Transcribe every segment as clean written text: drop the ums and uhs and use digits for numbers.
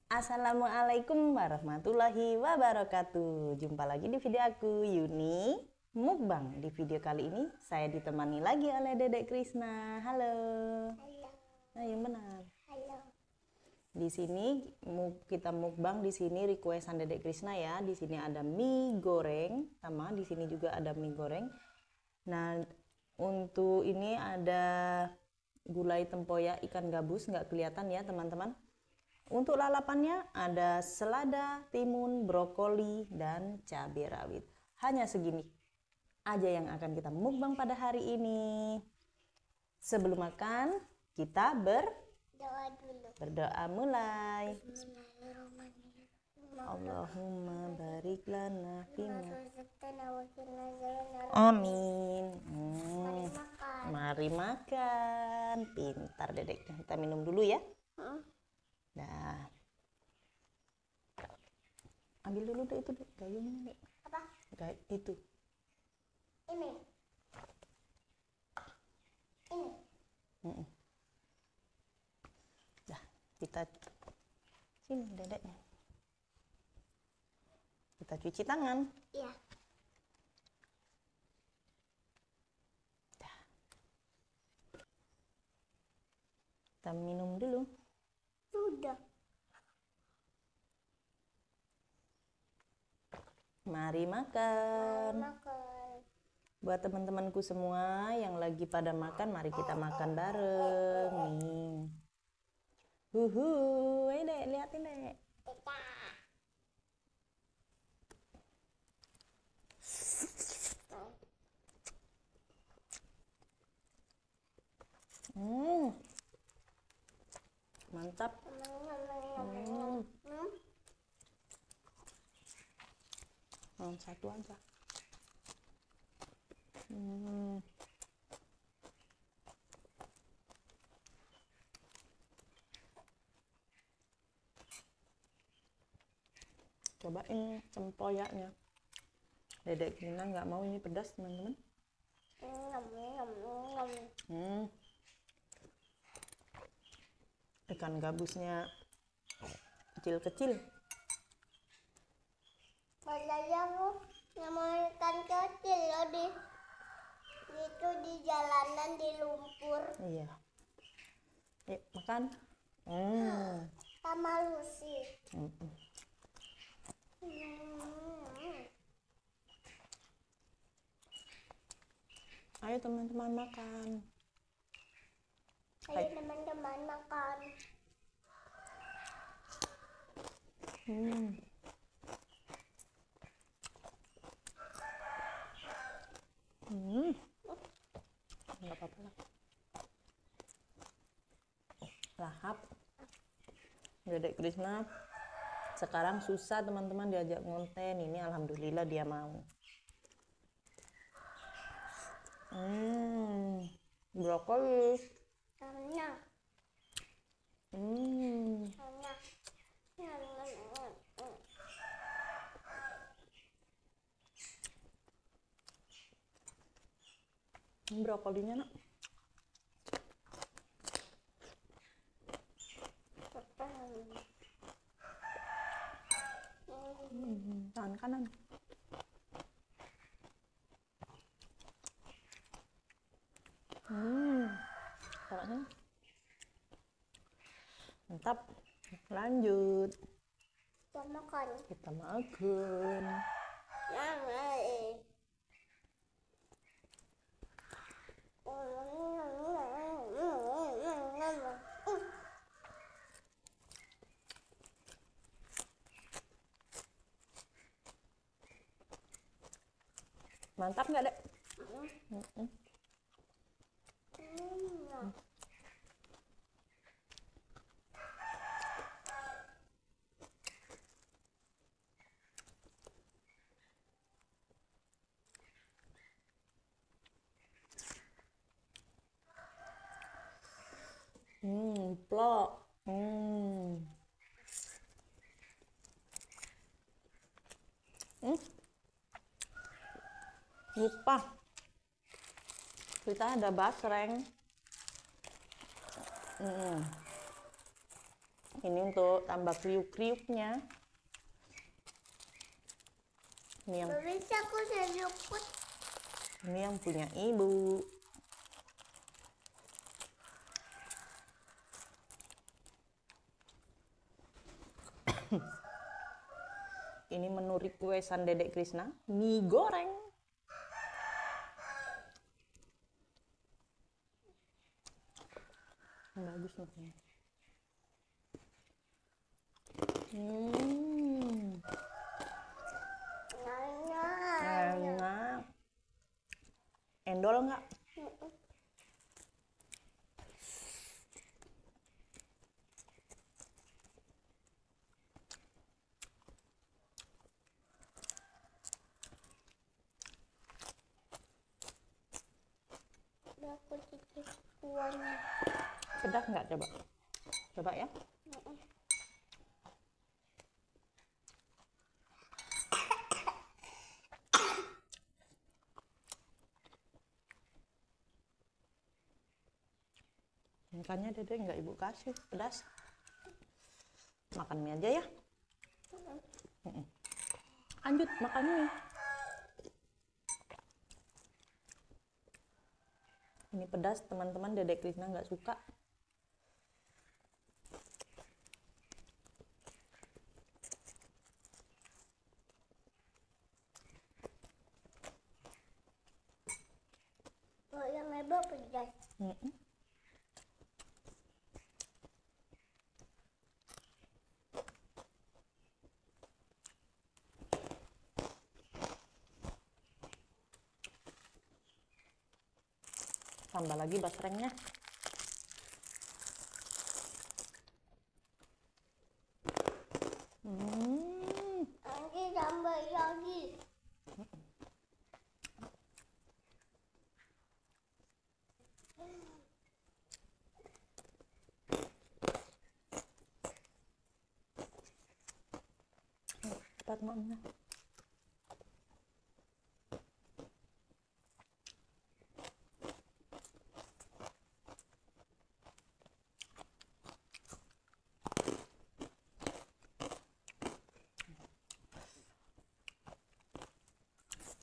Assalamualaikum warahmatullahi wabarakatuh. Jumpa lagi di video aku, Yuni Mukbang. Di video kali ini saya ditemani lagi oleh Dedek Krisna. Halo. Halo. Nah, yang benar. Halo. Di sini kita mukbang, di sini requestan Dedek Krisna ya. Di sini ada mie goreng, sama di sini juga ada mie goreng. Nah, untuk ini ada gulai tempoyak ikan gabus, nggak kelihatan ya teman-teman. Untuk lalapannya ada selada, timun, brokoli, dan cabai rawit. Hanya segini aja yang akan kita mukbang pada hari ini. Sebelum makan, kita Doa dulu. berdoa mulai. Bismillahirrahmanirrahim. Allahumma barik lana fima. Razaqtana wa qina azabannar. Amin. Mari makan. Mari makan. Pintar Dedek. Kita minum dulu ya. Nah, ambil dulu deh itu deh, gayungnya deh. Apa? Itu. Ini. Dah, kita sini Dedeknya. Kita cuci tangan. Iya. Dah. Kita minum dulu. Sudah. Mari makan. Makan. Buat teman-temanku semua yang lagi pada makan, mari kita makan bareng nih. Dek, liatin dek. Mantap. Satu aja. Cobain tempoyaknya. Dedek Gina nggak mau ini pedas teman-teman. Ikan gabusnya kecil-kecil. Padahal aku nama ikan kecil loh itu di jalanan di lumpur. Iya. Yuk makan. Sama Lucy. Ayo teman-teman makan. Ayo teman-teman makan. Nggak apa-apa lah. Lahap. Dedek Krisna sekarang susah teman-teman diajak ngonten. Ini alhamdulillah dia mau. Brokoli. Karena. Brokolinya nak. Tangan kanan. Taruh. Mantap. Lanjut. Kita makan. Kita makan. Mantap nggak dek? Plok. Lupa. Kita ada basreng. Ini untuk tambah kriuk-kriuknya. Ini yang Bisa aku seluput. Ini yang punya ibu. Ini menu requestan Dedek Krisna, mie goreng. Bagus nih. Enak. Endol nggak? Aku cicip kuahnya. Pedas nggak coba? Coba ya. Makanya Dedek nggak ibu kasih pedas. Makan mie aja ya. Lanjut makan mie. Ini pedas teman-teman, Dedek Krisna nggak suka. Oh, yang lebar pedas. Tambah lagi basrengnya. Nanti tambah lagi. Cepat maknya.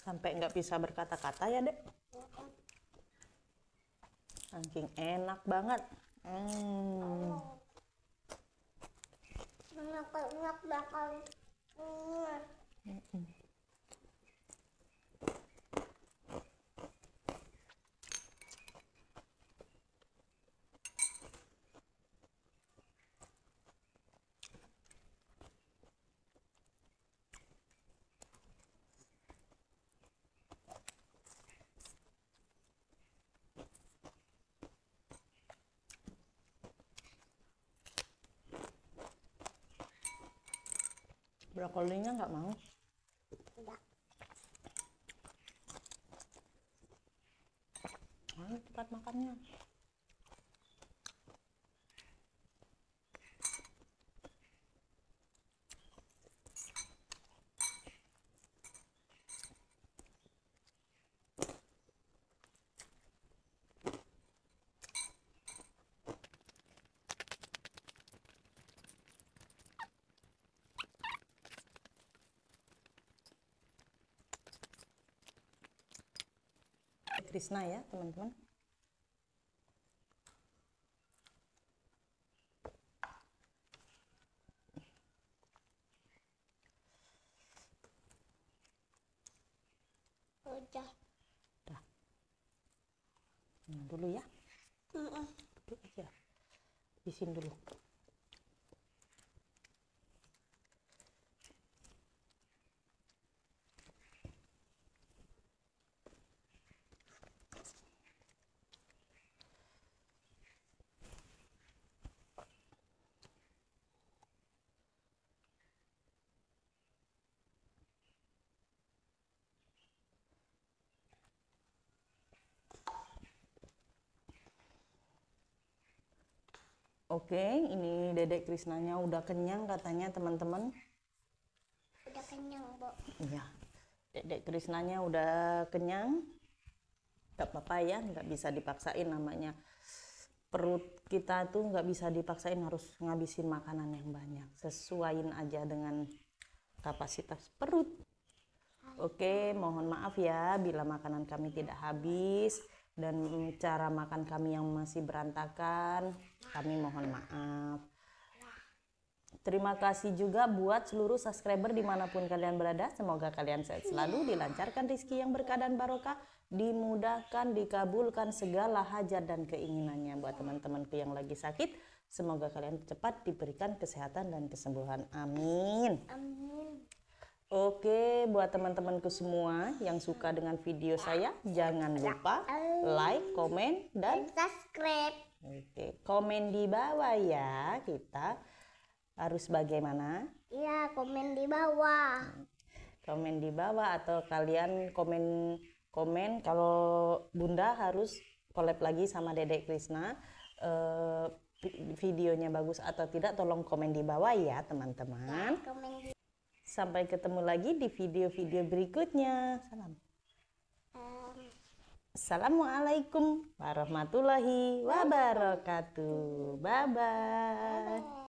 Sampai nggak bisa berkata-kata ya, Dek. Saking enak banget. Enak bakal. Brokolinya nggak mau. Udah. Ayo cepat makannya. Krisna ya teman-teman. Udah. Udah. Dulu ya. Duduk aja. Habisin dulu. Oke, ini Dedek Krisnanya udah kenyang katanya teman-teman. Udah kenyang, Bu. Iya, Dedek Krisnanya udah kenyang. Gak apa-apa ya, nggak bisa dipaksain namanya perut kita tuh nggak bisa dipaksain harus ngabisin makanan yang banyak, sesuaiin aja dengan kapasitas perut. Oke, mohon maaf ya bila makanan kami tidak habis dan cara makan kami yang masih berantakan, kami mohon maaf. Terima kasih juga buat seluruh subscriber dimanapun kalian berada. Semoga kalian sehat selalu, dilancarkan rezeki yang berkah dan barokah, dimudahkan, dikabulkan segala hajat dan keinginannya. Buat teman-temanku yang lagi sakit, semoga kalian cepat diberikan kesehatan dan kesembuhan. Amin. Amin. Oke, buat teman-temanku semua yang suka dengan video saya, jangan lupa like, komen, dan Subscribe. oke, komen di bawah ya. Kita harus bagaimana? Ya, komen di bawah. Komen di bawah atau kalian komen kalau Bunda harus collab lagi sama Dedek Krisna. Videonya bagus atau tidak, tolong komen di bawah ya teman-teman. Komen di Sampai ketemu lagi di video-video berikutnya. Salam. Assalamualaikum warahmatullahi wabarakatuh. Bye-bye.